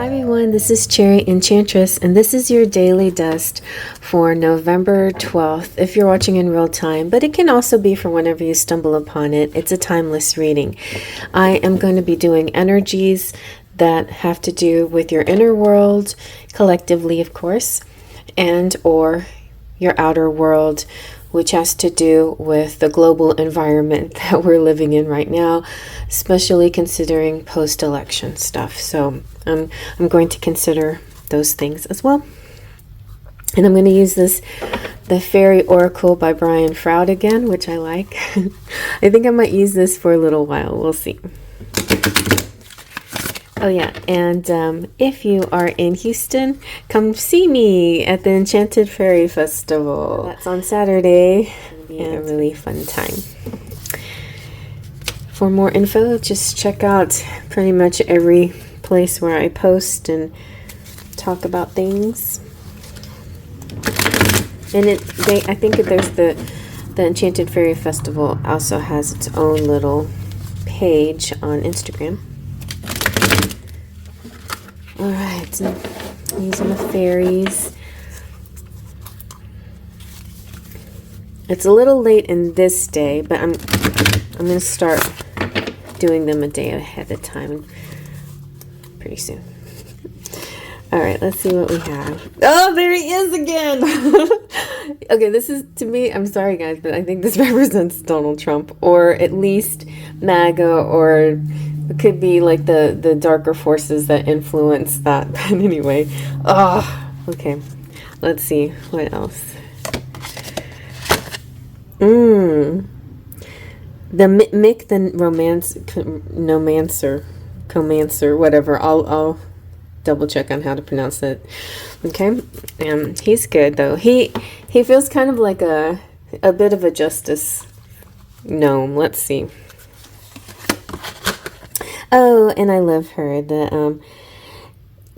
Hi everyone, this is CherryEnchantress, and this is your daily dust for November 12th if you're watching in real time, but it can also be for whenever you stumble upon it. It's a timeless reading. I am going to be doing energies that have to do with your inner world, collectively of course, and or your outer world, which has to do with the global environment that we're living in right now, especially considering post-election stuff. So I'm going to consider those things as well. And I'm going to use the Fairy Oracle by Brian Froud again, which I like. I think I might use this for a little while. We'll see. Oh yeah, and if you are in Houston, come see me at the Enchanted Fairy Festival. That's on Saturday. It'll be a really fun time. For more info, just check out pretty much every place where I post and talk about things. And I think there's the Enchanted Fairy Festival also has its own little page on Instagram. Alright, so using the fairies. It's a little late in this day, but I'm going to start doing them a day ahead of time pretty soon. Alright, let's see what we have. Oh, there he is again! Okay, this is, to me, I'm sorry guys, but I think this represents Donald Trump, or at least MAGA, or it could be like the darker forces that influence that. But anyway, okay. Let's see what else. The Mick the Comancer, whatever. I'll double check on how to pronounce that. Okay, he's good though. He feels kind of like a bit of a justice gnome. Let's see. Oh, and I love her. The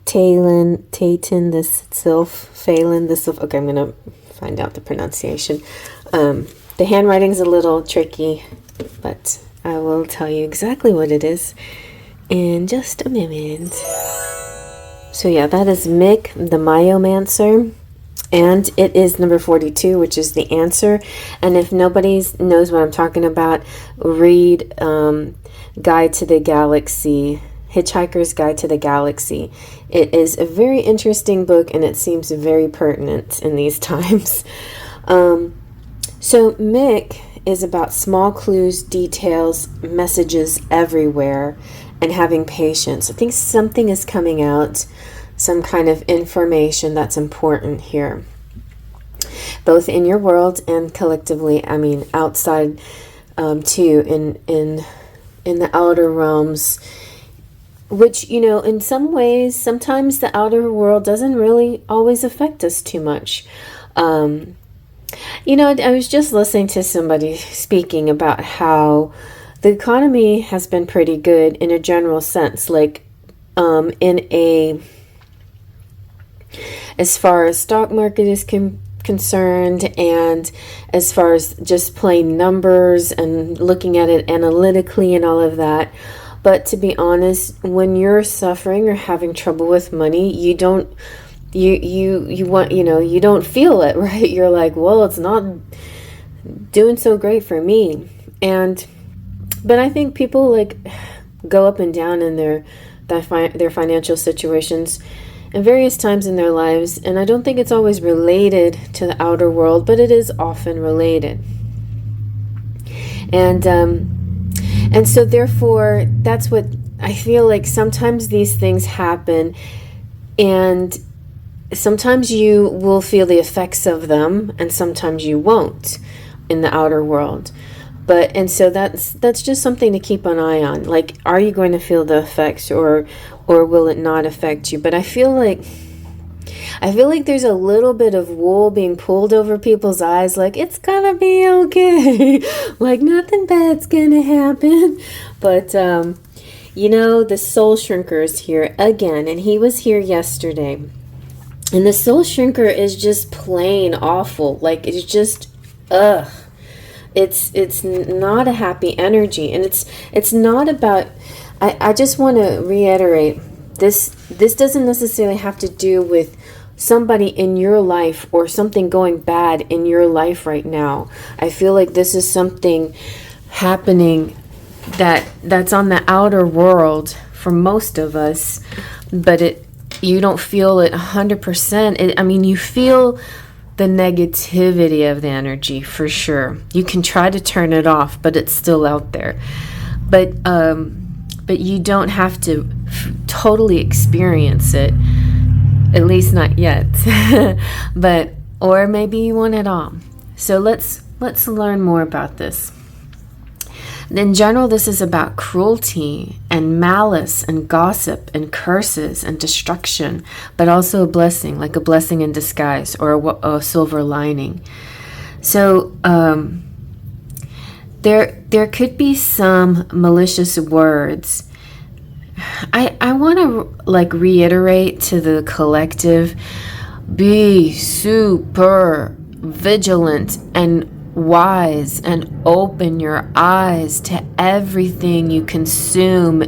Tatin, this Sylph, Phelan, the Sylph. Okay, I'm gonna find out the pronunciation. The handwriting's a little tricky, but I will tell you exactly what it is in just a moment. So yeah, that is Mick the Myomancer, and it is number 42, which is the answer. And if nobody knows what I'm talking about, read Guide to the Galaxy, Hitchhiker's Guide to the Galaxy. It is a very interesting book, and it seems very pertinent in these times. So Mick is about small clues, details, messages everywhere, and having patience. I think something is coming out, some kind of information that's important here, both in your world and collectively. I mean, outside too, in the outer realms, which, you know, in some ways, sometimes the outer world doesn't really always affect us too much. You know, I was just listening to somebody speaking about how the economy has been pretty good in a general sense, like as far as stock market is concerned, and as far as just plain numbers and looking at it analytically and all of that. But to be honest, when you're suffering or having trouble with money, you don't feel it, right? You're like, well, it's not doing so great for me. But I think people like go up and down in their financial situations in various times in their lives, and I don't think it's always related to the outer world, but it is often related. And so therefore, that's what I feel like. Sometimes these things happen, and sometimes you will feel the effects of them, and sometimes you won't in the outer world. And so that's just something to keep an eye on. Like, are you going to feel the effects, or will it not affect you? But I feel like there's a little bit of wool being pulled over people's eyes, like it's gonna be okay, like nothing bad's gonna happen. But you know, the Soul Shrinker is here again, and he was here yesterday. And the Soul Shrinker is just plain awful. Like, it's just it's not a happy energy, and it's not about. I just want to reiterate this doesn't necessarily have to do with somebody in your life or something going bad in your life right now. I feel like this is something happening that's on the outer world for most of us, but you don't feel it 100%. I mean, you feel the negativity of the energy for sure. You can try to turn it off, but it's still out there. But you don't have to totally experience it, at least not yet. Or maybe you want it all. So let's learn more about this. In general, this is about cruelty and malice and gossip and curses and destruction, but also a blessing, like a blessing in disguise or a silver lining. So there could be some malicious words. I want to reiterate to the collective, be super vigilant and wise and open your eyes to everything you consume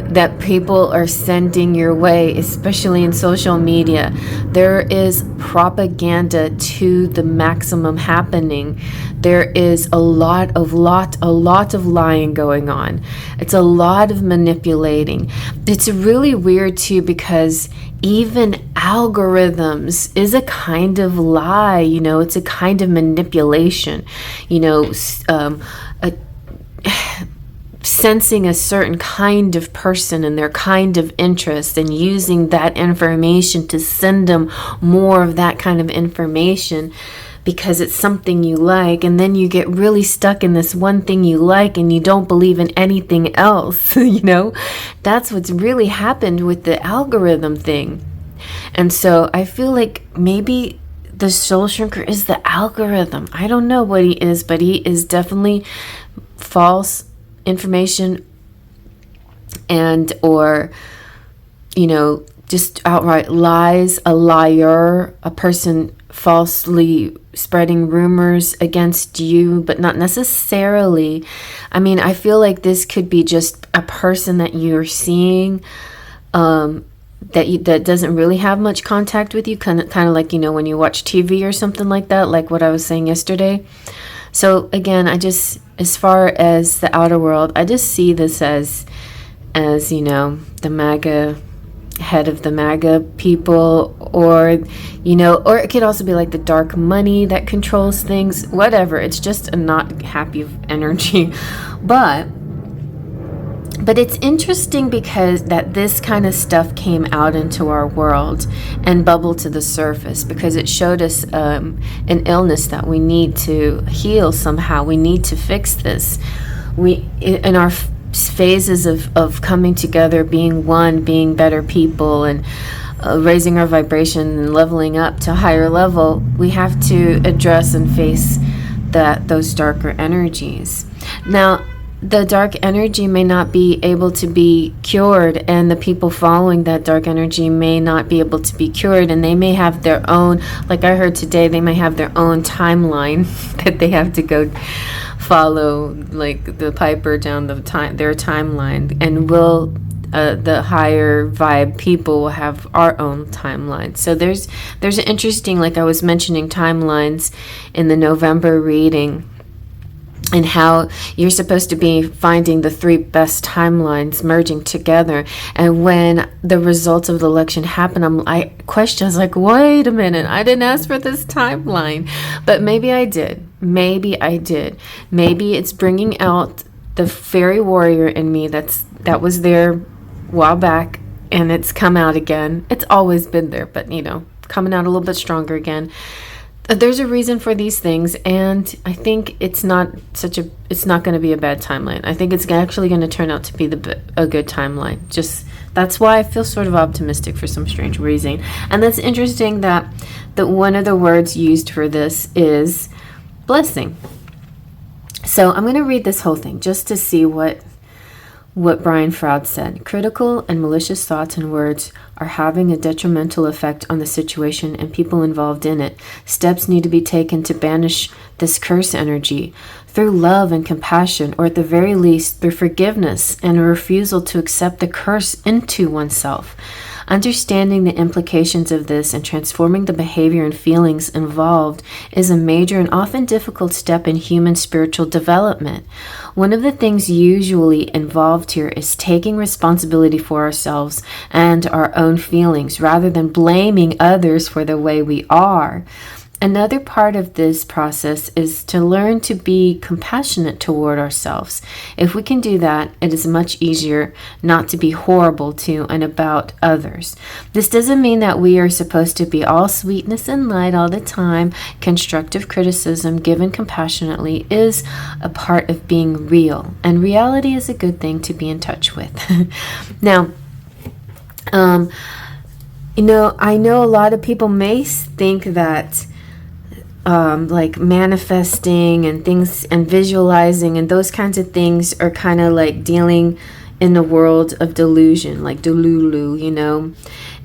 that people are sending your way, especially in social media. There is propaganda to the maximum happening. There is a lot of lying going on. It's a lot of manipulating. It's really weird too, because even algorithms is a kind of lie, it's a kind of manipulation, sensing a certain kind of person and their kind of interest and using that information to send them more of that kind of information because it's something you like, and then you get really stuck in this one thing you like and you don't believe in anything else. That's what's really happened with the algorithm thing. And so I feel like maybe the soul shrinker is the algorithm. I don't know what he is, but he is definitely false information or just outright lies, a liar, a person falsely spreading rumors against you, but not necessarily. I mean, I feel like this could be just a person that you're seeing that doesn't really have much contact with you, kind of like, when you watch TV or something like that, like what I was saying yesterday. So again, as far as the outer world, I just see this as the MAGA head of the MAGA people, or it could also be like the dark money that controls things, whatever. It's just a not happy energy. But it's interesting because that this kind of stuff came out into our world and bubbled to the surface, because it showed us an illness that we need to heal somehow. We need to fix this. We, in our phases of coming together, being one, being better people, and raising our vibration and leveling up to a higher level, we have to address and face those darker energies. Now, the dark energy may not be able to be cured, and the people following that dark energy may not be able to be cured, and they may have their own, like I heard today, they may have their own timeline that they have to go follow, like the Piper down their timeline, and the higher vibe people will have our own timeline. So there's an interesting, like I was mentioning, timelines in the November reading, and how you're supposed to be finding the 3 best timelines merging together. And when the results of the election happen, I was like, wait a minute, I didn't ask for this timeline. But maybe I did. Maybe it's bringing out the fairy warrior in me that was there a while back, and it's come out again. It's always been there, but coming out a little bit stronger again. There's a reason for these things, and I think it's not going to be a bad timeline. I think it's actually going to turn out to be a good timeline. That's why I feel sort of optimistic for some strange reason. And that's interesting that one of the words used for this is blessing. So I'm going to read this whole thing just to see what Brian Froud said. Critical and malicious thoughts and words are having a detrimental effect on the situation and people involved in it. Steps need to be taken to banish this curse energy through love and compassion, or at the very least through forgiveness and a refusal to accept the curse into oneself. Understanding the implications of this and transforming the behavior and feelings involved is a major and often difficult step in human spiritual development. One of the things usually involved here is taking responsibility for ourselves and our own feelings rather than blaming others for the way we are. Another part of this process is to learn to be compassionate toward ourselves. If we can do that, it is much easier not to be horrible to and about others. This doesn't mean that we are supposed to be all sweetness and light all the time. Constructive criticism given compassionately is a part of being real, and reality is a good thing to be in touch with. Now, I know a lot of people may think that like manifesting and things and visualizing and those kinds of things are kind of like dealing in the world of delusion, like delulu,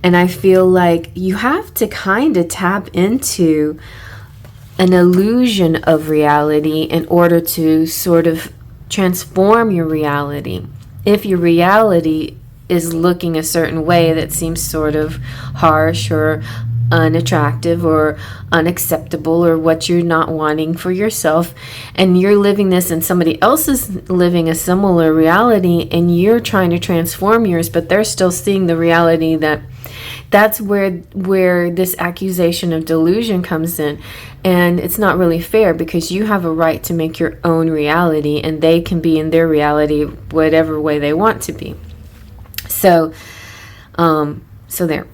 and I feel like you have to kind of tap into an illusion of reality in order to sort of transform your reality. If your reality is looking a certain way that seems sort of harsh or unattractive or unacceptable, or what you're not wanting for yourself, and you're living this and somebody else is living a similar reality and you're trying to transform yours, but they're still seeing the reality, that's where this accusation of delusion comes in. And it's not really fair, because you have a right to make your own reality and they can be in their reality whatever way they want to be. So there.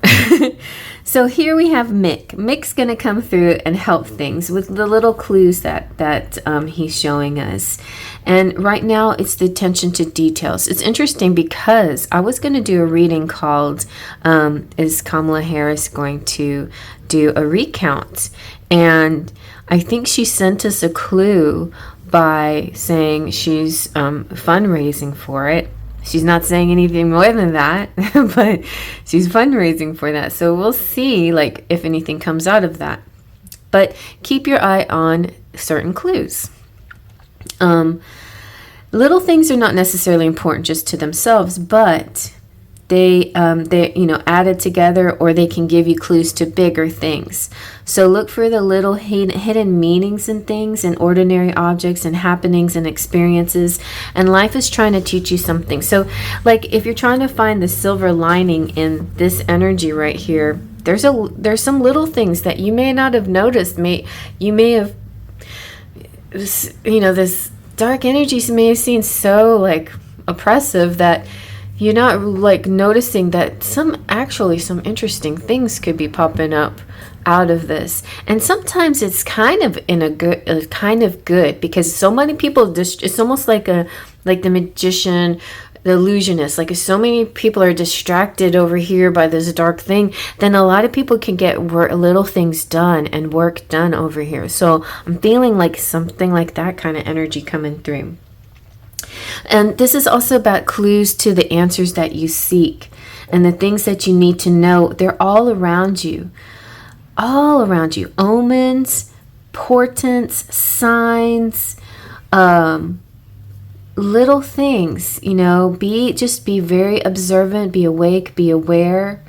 So here we have Mick. Mick's going to come through and help things with the little clues that he's showing us. And right now it's the attention to details. It's interesting because I was going to do a reading called Is Kamala Harris Going to Do a Recount? And I think she sent us a clue by saying she's fundraising for it. She's not saying anything more than that, but she's fundraising for that. So we'll see, like, if anything comes out of that. But keep your eye on certain clues. Little things are not necessarily important just to themselves, but they added together, or they can give you clues to bigger things. So look for the little hidden meanings in things, and ordinary objects and happenings and experiences, and life is trying to teach you something. So like if you're trying to find the silver lining in this energy right here, there's some little things that you may not have noticed. You may have, this dark energies may have seemed so like oppressive that you're not like noticing that some interesting things could be popping up out of this. And sometimes it's kind of good, because so many people it's almost like the magician, the illusionist, like if so many people are distracted over here by this dark thing, then a lot of people can get little things done and work done over here. So I'm feeling like something like that kind of energy coming through. And this is also about clues to the answers that you seek and the things that you need to know. They're all around you. Omens, portents, signs, little things, be very observant, be awake, be aware.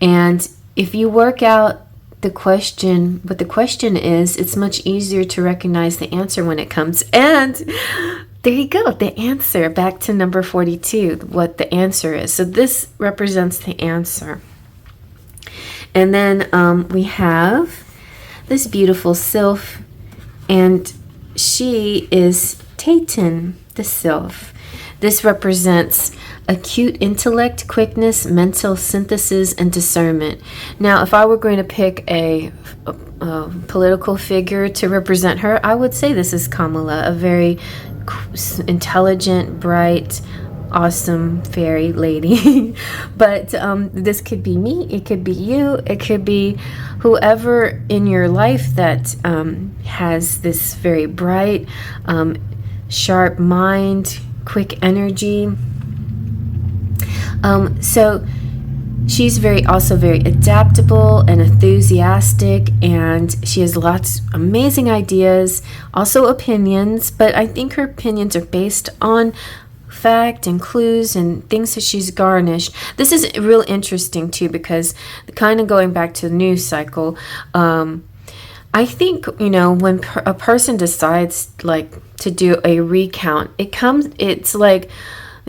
And if you work out what the question is, it's much easier to recognize the answer when it comes. And there you go, the answer, back to number 42, what the answer is. So this represents the answer. And then we have this beautiful sylph, and she is Tatan, the sylph. This represents acute intellect, quickness, mental synthesis, and discernment. Now, if I were going to pick a political figure to represent her, I would say this is Kamala, a very intelligent, bright, awesome fairy lady. But this could be me, it could be you, it could be whoever in your life that has this very bright, sharp mind, quick energy. So She's also very adaptable and enthusiastic, and she has lots of amazing ideas, also opinions, but I think her opinions are based on fact and clues and things that she's garnished. This is real interesting too, because kind of going back to the news cycle, I think, when a person decides like to do a recount, it's like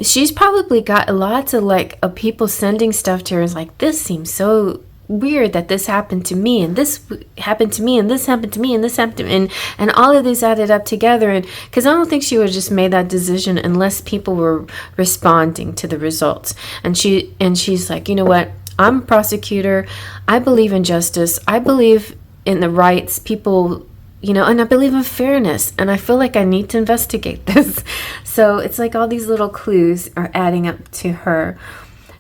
she's probably got lots of like people sending stuff to her. It's like, this seems so weird that this happened to me, and this happened to me, and this happened to me, and this happened to me, and all of these added up together. And because I don't think she would have just made that decision unless people were responding to the results. And she's like, you know what? I'm a prosecutor. I believe in justice. I believe in the rights people, and I believe in fairness, and I feel like I need to investigate this. So it's like all these little clues are adding up to her.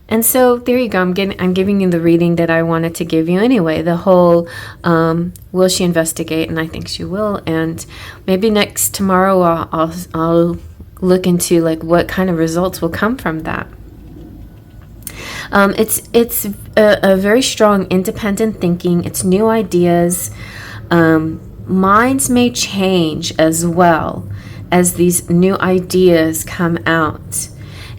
And so there you go. I'm giving you the reading that I wanted to give you anyway. The whole, will she investigate? And I think she will. And maybe tomorrow I'll look into like what kind of results will come from that. It's a very strong independent thinking. It's new ideas. Minds may change as well as these new ideas come out.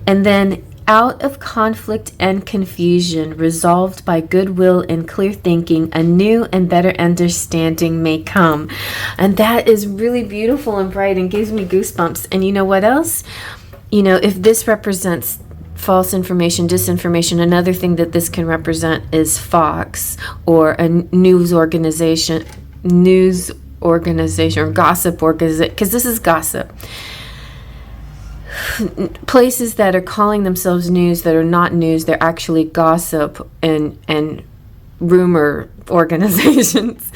And then out of conflict and confusion, resolved by goodwill and clear thinking, a new and better understanding may come. And that is really beautiful and bright and gives me goosebumps. And you know what else? If this represents false information, disinformation, another thing that this can represent is Fox or a news organization or gossip organization, because this is gossip. Places that are calling themselves news that are not news, they're actually gossip and rumor organizations,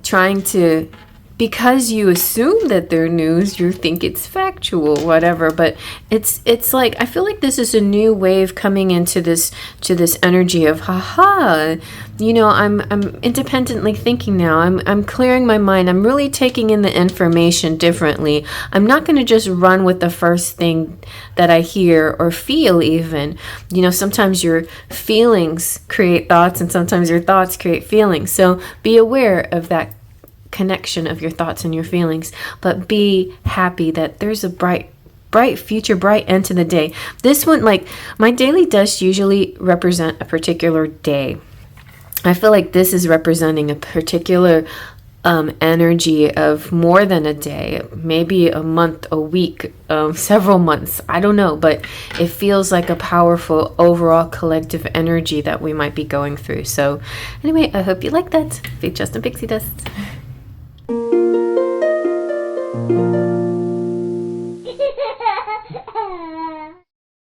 trying to, because you assume that they're news, you think it's factual, whatever. But it's like, I feel like this is a new wave coming into this energy of, I'm independently thinking now. I'm clearing my mind. I'm really taking in the information differently. I'm not going to just run with the first thing that I hear or feel even. Sometimes your feelings create thoughts, and sometimes your thoughts create feelings. So be aware of that connection of your thoughts and your feelings, but be happy that there's a bright future, bright end to the day. This one, like, my daily does usually represent a particular day. I feel like this is representing a particular energy of more than a day, maybe a month, a week, several months. I don't know, but it feels like a powerful overall collective energy that we might be going through. So anyway, I hope you like that. Big Justin Pixie Dust.